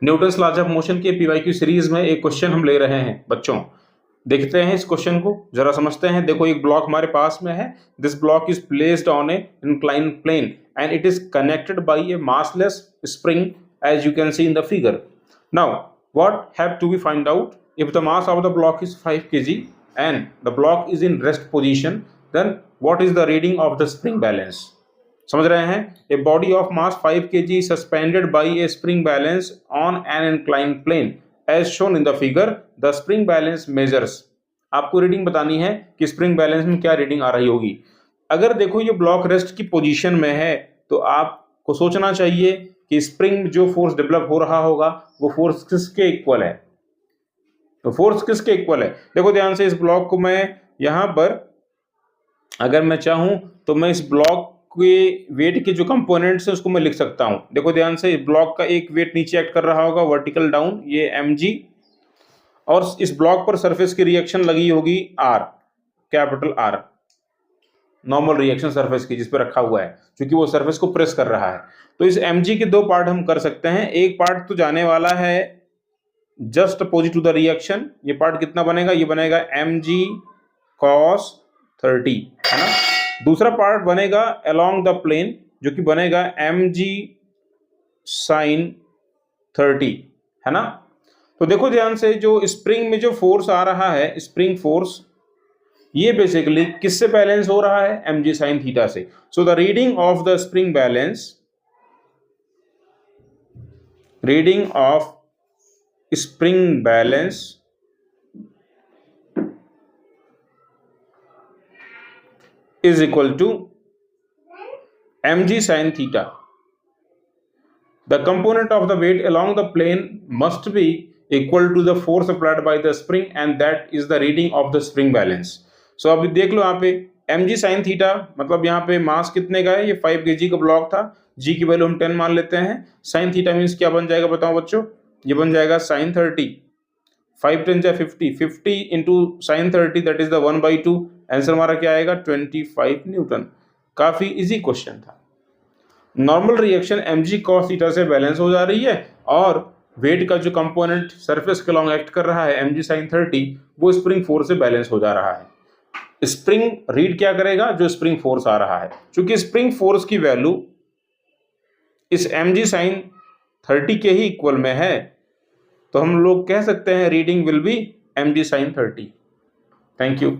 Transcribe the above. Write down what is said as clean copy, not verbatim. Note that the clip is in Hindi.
न्यूटन्स लॉज ऑफ मोशन के पीवाईक्यू सीरीज में एक क्वेश्चन हम ले रहे हैं बच्चों। देखते हैं इस क्वेश्चन को, जरा समझते हैं। देखो एक ब्लॉक हमारे पास में है। This block is placed on a incline plane and it is connected by a massless spring as you can see in the figure. Now what have to be find out? If the mass of the block is 5 kg and the block is in rest position, then what is the reading of the spring balance? समझ रहे हैं? A body of mass 5 kg is suspended by a spring balance on an inclined plane as shown in the figure. The spring balance measures. आपको रीडिंग बतानी है कि स्प्रिंग बैलेंस में क्या रीडिंग आ रही होगी। अगर देखो ये ब्लॉक रेस्ट की पोजीशन में है तो आपको सोचना चाहिए कि स्प्रिंग जो फोर्स डेवलप हो रहा होगा वो फोर्स किसके इक्वल है। तो फोर्स किसके इक्वल है? देखो ध्यान से, इस ब्लॉक को मैं यहां पर अगर मैं चाहूं तो मैं इस ब्लॉक के वेट के जो कंपोनेंट्स हैं उसको मैं लिख सकता हूं। देखो ध्यान से, इस ब्लॉक का एक वेट नीचे एक्ट कर रहा होगा वर्टिकल डाउन, ये mg, और इस ब्लॉक पर सरफेस की रिएक्शन लगी होगी r, capital R, normal reaction surface की जिस पर रखा हुआ है, क्योंकि वो सरफेस को प्रेस कर रहा है। तो इस mg के दो पार्ट हम कर सकते हैं। एक पार्ट तो जाने वाला है just opposite to the reaction. ये पार्ट कितना बनेगा? ये बनेगा mg cos 30, है ना। दूसरा पार्ट बनेगा अलोंग द प्लेन जो कि बनेगा mg sin 30, है ना। तो देखो ध्यान से, जो स्प्रिंग में जो फोर्स आ रहा है, स्प्रिंग फोर्स, ये बेसिकली किससे बैलेंस हो रहा है? mg sin थीटा से। So the reading of the spring balance, reading of spring balance is equal to mg sin theta. The component of the weight along the plane must be equal to the force applied by the spring and that is the reading of the spring balance. So अभी देख लो यहाँ पे mg sin theta मतलब यहाँ पे मास कितने का है? ये 5 kg का ब्लॉक था, g की वैल्यू हम 10 मान लेते हैं। sin थीटा मीन्स क्या बन जाएगा बताओ बच्चों? ये बन जाएगा sin 30, 5 10 जा 50, 50 into sine 30 that is the 1/2। Answer हमारा क्या आएगा? 25 न्यूटन। काफी इजी क्वेश्चन था। Normal reaction mg cos theta से बैलेंस हो जा रही है और वेट का जो कंपोनेंट सरफेस के लॉन्ग एक्ट कर रहा है mg sin 30, वो स्प्रिंग फोर्स से बैलेंस हो जा रहा है। स्प्रिंग रीड क्या करेगा? जो स्प्रिंग फोर्स आ रहा है। क्योंकि स्प्रिंग फोर्स की वैल्यू इस mg sin 30 के ही इक्वल में है, तो हम लोग कह सकते हैं reading will be mg sin 30। Thank you.